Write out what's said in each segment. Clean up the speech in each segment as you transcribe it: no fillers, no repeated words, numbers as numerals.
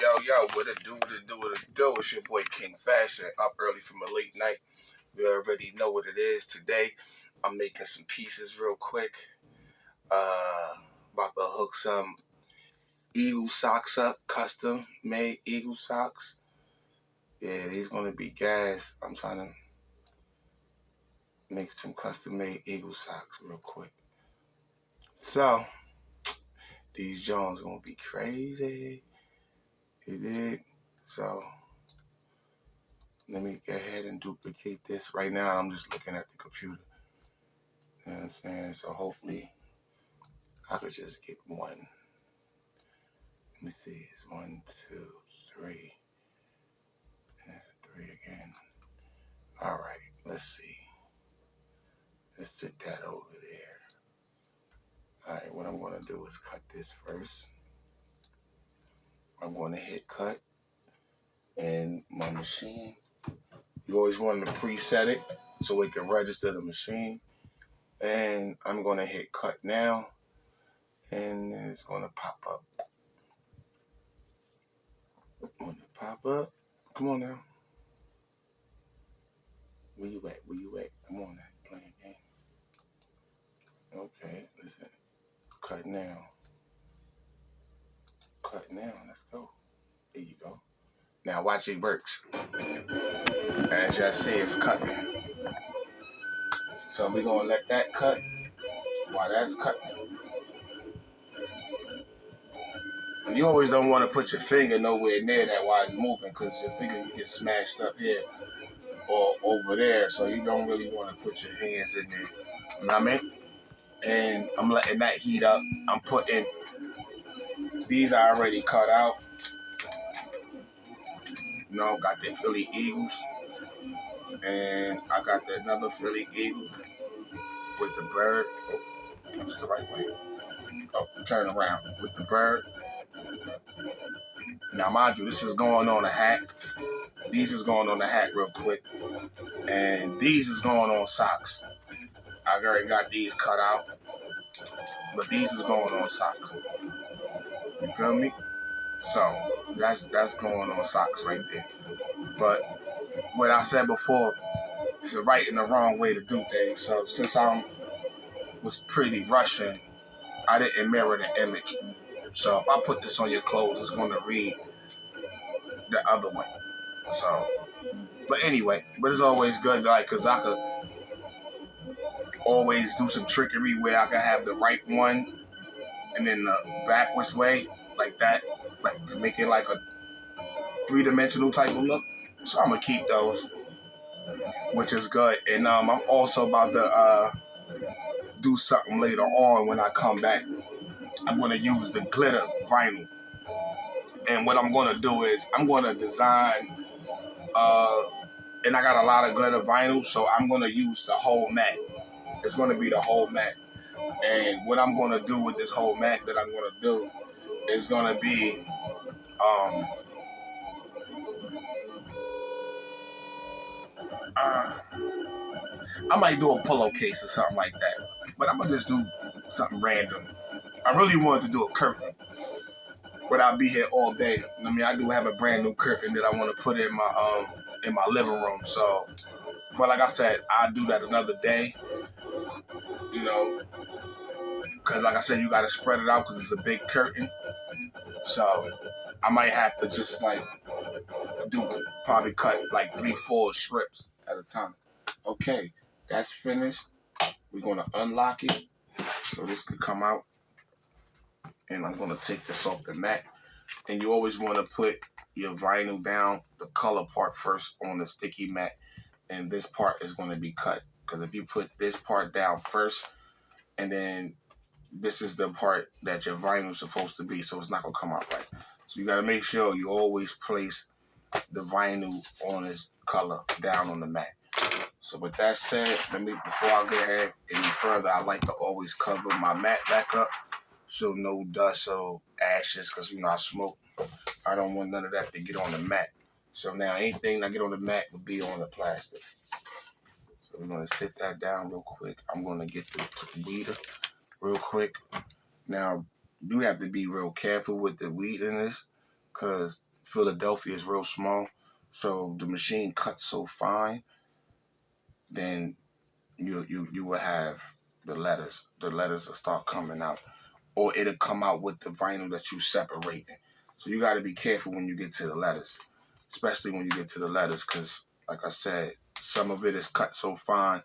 Yo, what it do, what it do, what it do? It's your boy King Fashion, up early from a late night. You already know what it is. Today, I'm making some pieces real quick. About to hook some Eagle socks up, custom made Eagle socks. Yeah, these gonna be gas. I'm trying to make some custom made Eagle socks real quick. So, these Jones gonna be crazy. You dig? So, let me go ahead and duplicate this. Right now, I'm just looking at the computer. You know what I'm saying? So hopefully I could just get one. Let me see. It's 1, 2, 3. And 3 again. All right. Let's see. Let's sit that over there. All right. What I'm going to do is cut this first. I'm going to hit cut. And my machine, you always want to preset it so it can register the machine. And I'm going to hit cut now. And it's going to pop up. When it pop up, come on now. Where you at? Where you at? Come on now. Playing games. Okay, listen. Cut now. Cut now. Let's go. There you go. Now watch it works. As y'all see, it's cutting. So we're going to let that cut while that's cutting. And you always don't want to put your finger nowhere near that while it's moving because your finger gets smashed up here or over there. So you don't really want to put your hands in there. You know what I mean? And I'm letting that heat up. I'm putting, these are already cut out. You know, got the Philly Eagles. And I got another Philly Eagle with the bird. Oh, that's the right way. Oh, turn around with the bird. Now, mind you, this is going on a hat. These is going on a hat real quick. And these is going on socks. I already got these cut out. But these is going on socks. You feel me? So, that's going on socks right there. But what I said before, it's the right and the wrong way to do things. So, since I was pretty rushing, I didn't mirror the image. So if I put this on your clothes, it's going to read the other way. So, but anyway, but it's always good, like, because I could always do some trickery where I could have the right one and then the backwards way, like that, like to make it like a three-dimensional type of look. So I'm going to keep those, which is good. And I'm also about to do something later on when I come back. I'm going to use the glitter vinyl. And what I'm going to do is I'm going to design, and I got a lot of glitter vinyl, so I'm going to use the whole mat. It's going to be the whole mat. And what I'm going to do with this whole mat that I'm going to do is going to be, I might do a pillowcase or something like that. But I'm going to just do something random. I really wanted to do a curtain, but I'll be here all day. I mean, I do have a brand new curtain that I want to put in my living room. So, but like I said, I'll do that another day. You know, because like I said, you got to spread it out because it's a big curtain. So I might have to just like probably cut like 3-4 strips at a time. Okay, that's finished. We're going to unlock it so this could come out. And I'm going to take this off the mat. And you always want to put your vinyl down, the color part first on the sticky mat. And this part is going to be cut. Because if you put this part down first, and then this is the part that your vinyl is supposed to be, so it's not going to come out right. So you got to make sure you always place the vinyl on its color down on the mat. So with that said, before I go ahead any further, I like to always cover my mat back up so no dust or ashes, because I smoke. I don't want none of that to get on the mat. So now anything that get on the mat will be on the plastic. So we're going to sit that down real quick. I'm going to get the weeder real quick. Now, you have to be real careful with the weed in this, because Philadelphia is real small, so the machine cuts so fine, then you will have the letters. The letters will start coming out, or it'll come out with the vinyl that you separating. So you got to be careful when you get to the letters, especially when you get to the letters, because like I said, some of it is cut so fine,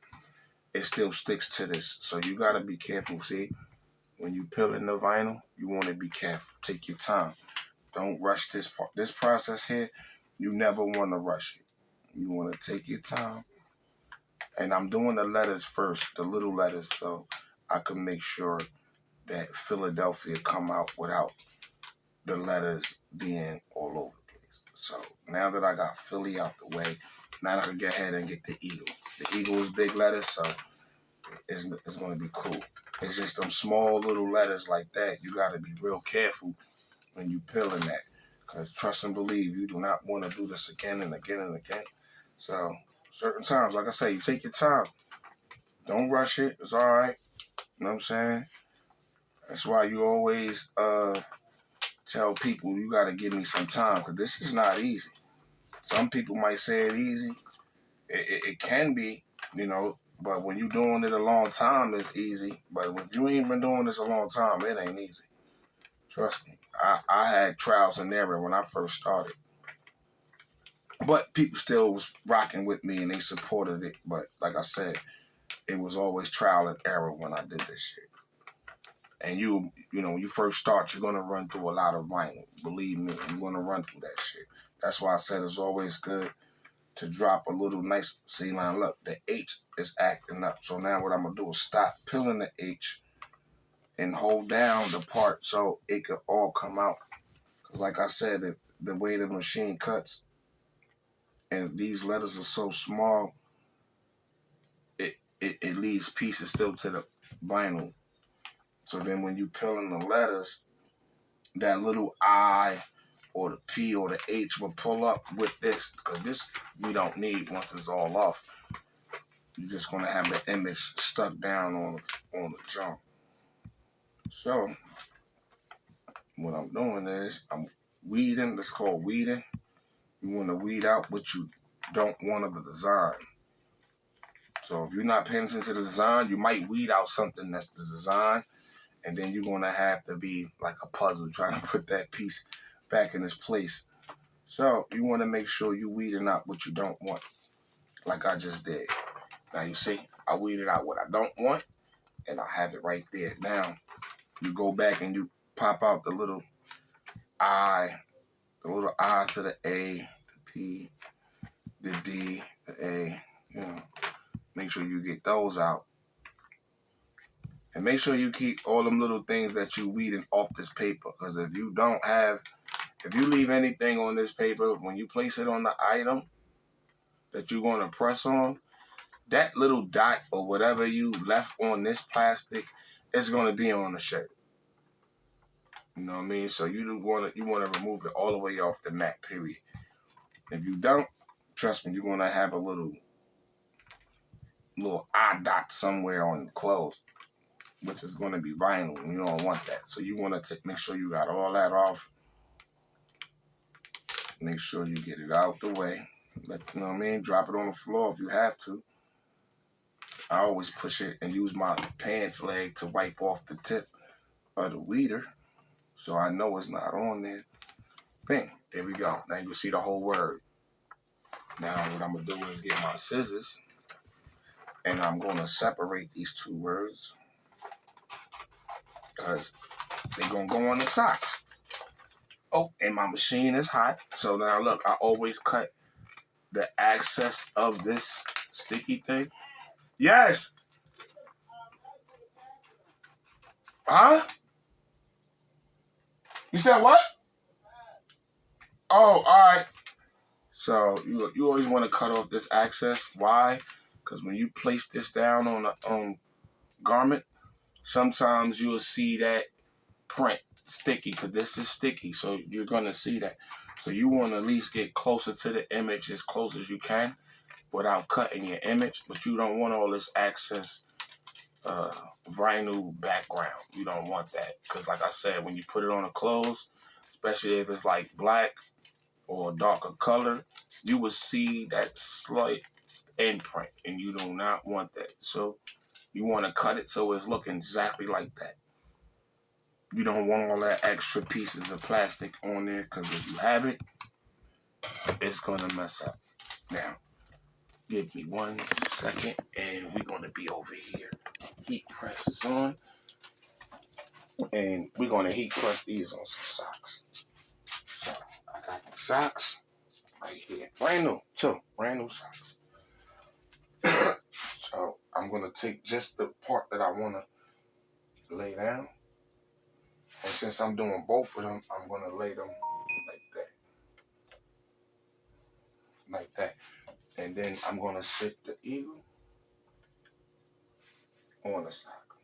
it still sticks to this. So you got to be careful. See, when you peeling the vinyl, you want to be careful. Take your time. Don't rush this part. This process here, you never want to rush it. You want to take your time. And I'm doing the letters first, the little letters, so I can make sure that Philadelphia come out without the letters being all over the place. So now that I got Philly out the way, now I can get ahead and get the Eagle. The Eagle is big letters, so it's going to be cool. It's just them small little letters like that. You got to be real careful when you peeling that. Because trust and believe, you do not want to do this again and again and again. So certain times, like I say, you take your time. Don't rush it. It's all right. You know what I'm saying? That's why you always tell people you got to give me some time, because this is not easy. Some people might say it's easy. It can be, you know, but when you're doing it a long time, it's easy. But if you ain't been doing this a long time, it ain't easy. Trust me. I had trials and error when I first started. But people still was rocking with me and they supported it. But like I said, it was always trial and error when I did this shit. And you know, when you first start, you're going to run through a lot of vinyl. Believe me, you're going to run through that shit. That's why I said it's always good to drop a little nice. See, now look, the H is acting up. So now what I'm going to do is stop peeling the H and hold down the part so it could all come out. Because like I said, the way the machine cuts and these letters are so small, it leaves pieces still to the vinyl. So then when you peeling the letters, that little I or the P or the H will pull up with this, because this we don't need once it's all off. You're just going to have the image stuck down on the jump. So what I'm doing is I'm weeding. It's called weeding. You want to weed out what you don't want of the design. So if you're not paying attention to the design, you might weed out something that's the design, and then you're going to have to be like a puzzle trying to put that piece back in its place. So you want to make sure you weeding out what you don't want, like I just did. Now you see, I weeded out what I don't want, and I have it right there. Now you go back and you pop out the little I, the little I's to the A, the P, the D, the A. You know, make sure you get those out. And make sure you keep all them little things that you weeding off this paper. Because if you leave anything on this paper, when you place it on the item that you're going to press on, that little dot or whatever you left on this plastic is going to be on the shirt. You know what I mean? So you want to remove it all the way off the mat, period. If you don't, trust me, you're going to have a little eye dot somewhere on the clothes, which is going to be vinyl, and you don't want that. So you want to make sure you got all that off. Make sure you get it out the way. You know what I mean? Drop it on the floor if you have to. I always push it and use my pants leg to wipe off the tip of the weeder, so I know it's not on there. Bing, there we go. Now you can see the whole word. Now what I'm going to do is get my scissors, and I'm going to separate these two words, because they're going to go on the socks. Oh, and my machine is hot. So now look, I always cut the excess of this sticky thing. Yes. Huh? You said what? Oh, all right. So you always want to cut off this excess. Why? Because when you place this down on a garment, sometimes you'll see that print sticky, because this is sticky. So you're going to see that. So you want to at least get closer to the image as close as you can without cutting your image. But you don't want all this excess vinyl background. You don't want that, because like I said, when you put it on the clothes, especially if it's like black, or a darker color, you will see that slight imprint, and you do not want that. So you want to cut it so it's looking exactly like that. You don't want all that extra pieces of plastic on there, because if you have it, it's going to mess up. Now, give me 1 second, and we're going to be over here. Heat press is on, and we're going to heat press these on some socks. So I got the socks right here. Brand new, too. Brand new socks. So I'm going to take just the part that I want to lay down. And since I'm doing both of them, I'm going to lay them like that. Like that. And then I'm going to sit the eagle on the sock.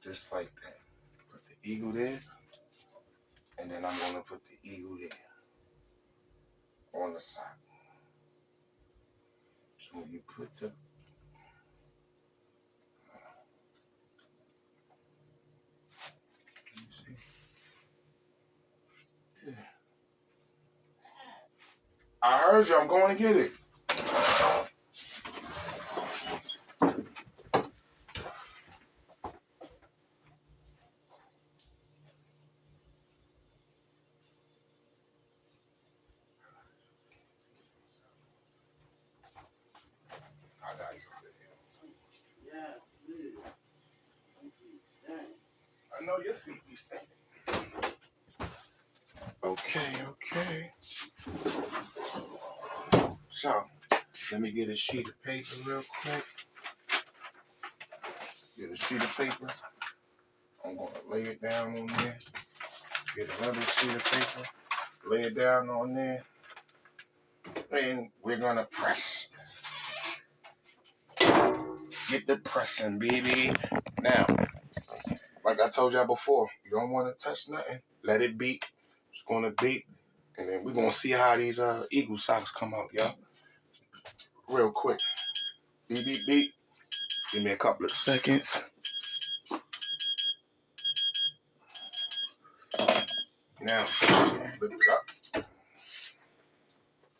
Just like that. Put the eagle there. And then I'm going to put the eagle there. On the sock. So when you put the... Let me see. Yeah. I heard you. I'm going to get it. I got you. I know your feet be stinking. Okay. So, let me get a sheet of paper real quick. Get a sheet of paper. I'm going to lay it down on there. Get another sheet of paper. Lay it down on there. And we're going to press. Get the pressing, baby. Now, like I told y'all before, you don't want to touch nothing. Let it beat. It's going to beat. And then we're going to see how these eagle socks come out, y'all. Real quick. Beep, beep, beep. Give me a couple of seconds. Now, lift it up.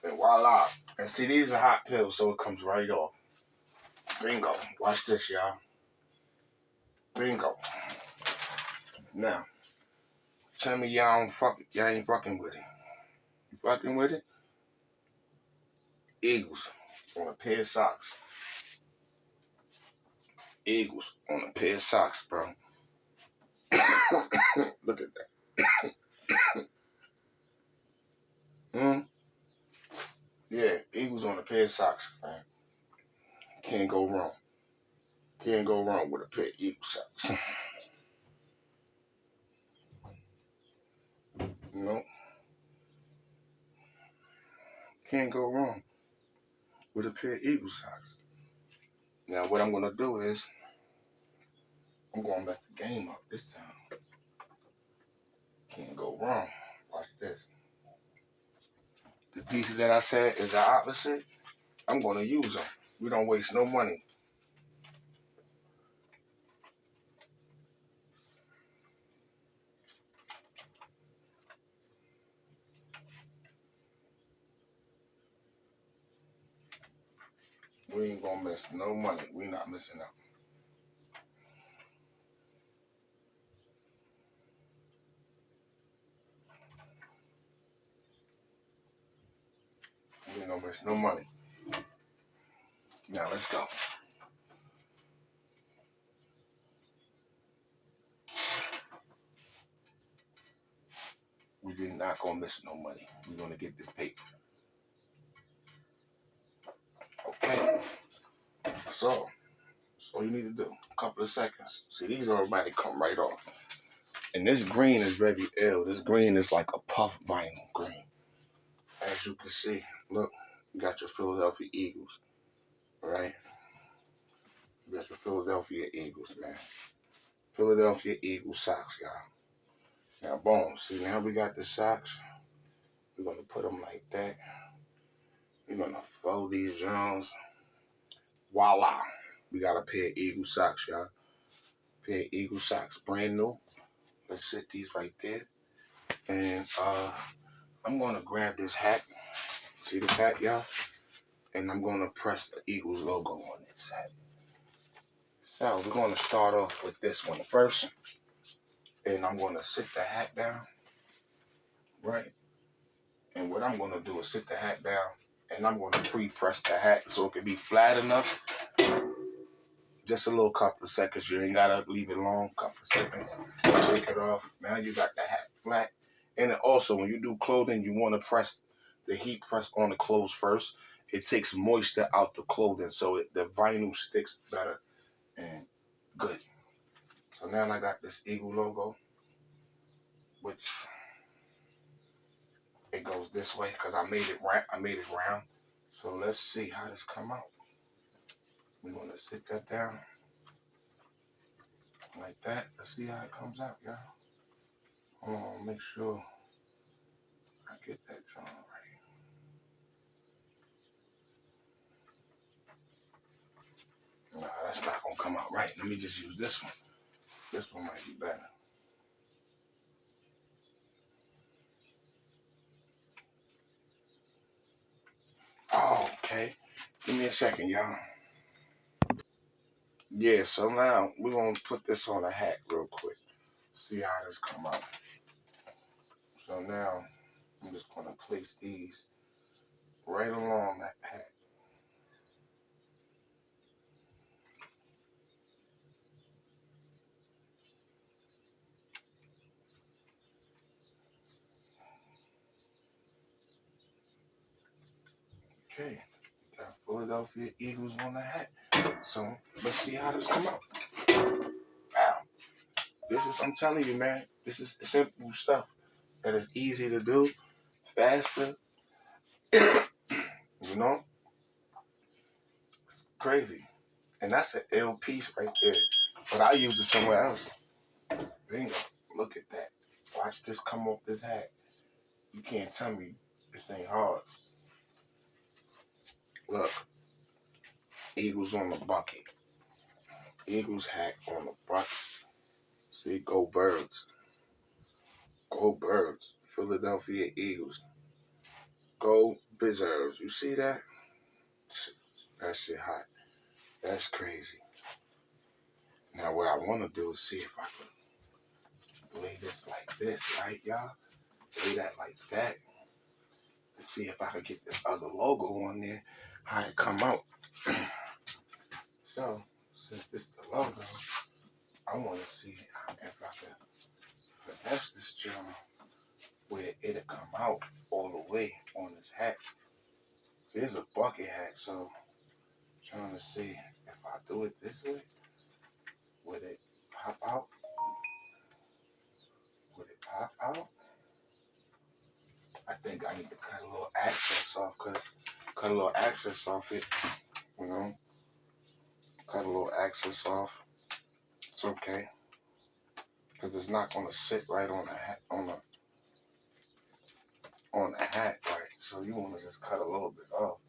And voila. And see, these are hot pills, so it comes right off. Bingo. Watch this, y'all. Bingo. Now, tell me y'all ain't fucking with it. You fucking with it? Eagles on a pair of socks. Eagles on a pair of socks, bro. Look at that. Yeah, Eagles on a pair of socks, man. Can't go wrong. Can't go wrong with a pair of Eagle socks. You know? Can't go wrong with a pair of Eagle socks. Now, what I'm going to do is, I'm going to mess the game up this time. Can't go wrong. Watch this. The pieces that I said is the opposite. I'm going to use them. We don't waste no money. We ain't going to miss no money. We not missing out. We ain't going to miss no money. Now, let's go. We did not going to miss no money. We're going to get this paper. Okay? So all you need to do. A couple of seconds. See, these already come right off. And this green is very ill. This green is like a puff vinyl green. As you can see, look, you got your Philadelphia Eagles, right? You got your Philadelphia Eagles, man. Philadelphia Eagles socks, y'all. Now, boom. See, now we got the socks. We're going to put them like that. We're going to fold these Jones. Voila. We got a pair of Eagle socks, y'all. Pair of Eagle socks, brand new. Let's set these right there. And I'm gonna grab this hat. See this hat, y'all? And I'm gonna press the Eagles logo on this hat. So we're gonna start off with this one first. And I'm gonna sit the hat down, right? And what I'm gonna do is sit the hat down and I'm gonna pre-press the hat so it can be flat enough. Just a little couple of seconds. You ain't gotta leave it long. Couple of seconds. Take it off. Now you got the hat flat. And then also, when you do clothing, you want to press the heat press on the clothes first. It takes moisture out the clothing, so the vinyl sticks better and good. So now I got this Eagle logo, which it goes this way because I made it round. So let's see how this come out. We want to sit that down like that. Let's see how it comes out, y'all. Hold on, make sure I get that drawn right. Nah, that's not gonna come out right. Let me just use this one. This one might be better. Oh, okay. Give me a second, y'all. Yeah, so now we're gonna put this on a hat real quick. See how this come out. So now I'm just gonna place these right along that hat. Okay, got Philadelphia Eagles on the hat. So let's see how this come out. Wow. I'm telling you, man, this is simple stuff that is easy to do, faster, you know? It's crazy. And that's an ill piece right there. But I use it somewhere else. Bingo. Look at that. Watch this come off this hat. You can't tell me this ain't hard. Look. Eagles on the bucket. Eagles hat on the bucket. See, go Birds. Go Birds. Philadelphia Eagles. Go Bizzards. You see that? That shit hot. That's crazy. Now what I want to do is see if I can lay this like this, right, y'all? Lay that like that. Let's see if I can get this other logo on there, how it come out. So, since this is the logo, I want to see if I can finesse this joint where it'll come out all the way on this hat. See, it's a bucket hat, so I'm trying to see if I do it this way, would it pop out? Would it pop out? I think I need to cut a little access off, it, you know. Cut a little access off. It's okay, because it's not gonna sit right on the hat, on the hat, right? So you want to just cut a little bit off.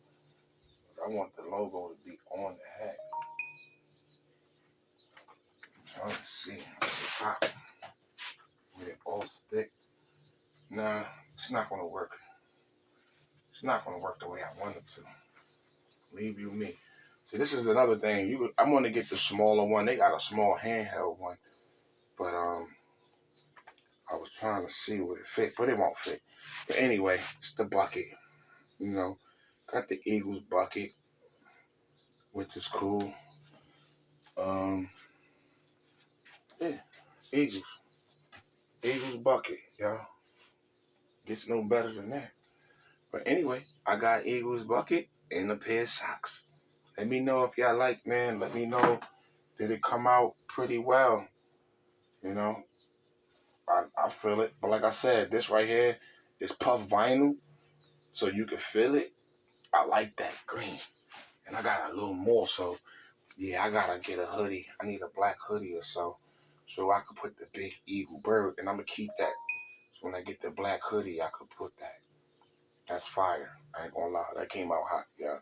I want the logo to be on the hat. I'm trying to see if it pop. Will it all stick? Nah, it's not gonna work. It's not gonna work the way I want it to. Leave you me. See, this is another thing. I'm gonna get the smaller one. They got a small handheld one, but I was trying to see would it fit, but it won't fit. But anyway, it's the bucket. You know, got the Eagles bucket, which is cool. Yeah, Eagles. Eagles bucket, y'all. Gets no better than that. But anyway, I got Eagles bucket and a pair of socks. Let me know if y'all like, man. Let me know, did it come out pretty well? You know, I feel it. But like I said, this right here is puff vinyl, so you can feel it. I like that green. And I got a little more, so yeah, I gotta get a hoodie. I need a black hoodie or so I could put the big eagle bird, and I'm gonna keep that. So when I get the black hoodie, I could put that. That's fire. I ain't gonna lie, that came out hot, yeah.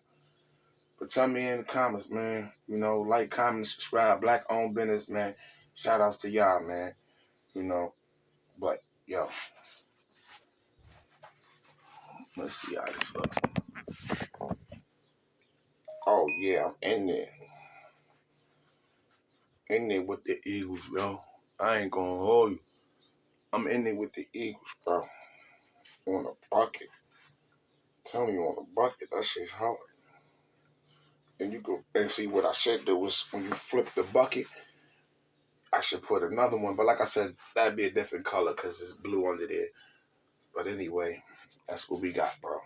But tell me in the comments, man. You know, like, comment, subscribe. Black owned business, man. Shout outs to y'all, man. You know, but yo, Let's see how this looks. Oh yeah, I'm in there. In there with the Eagles, yo. I ain't gonna hold you. I'm in there with the Eagles, bro. On a bucket. Tell me on a bucket. That shit's hard. And you go and see what I should do is when you flip the bucket, I should put another one. But like I said, that'd be a different color because it's blue under there. But anyway, that's what we got, bro.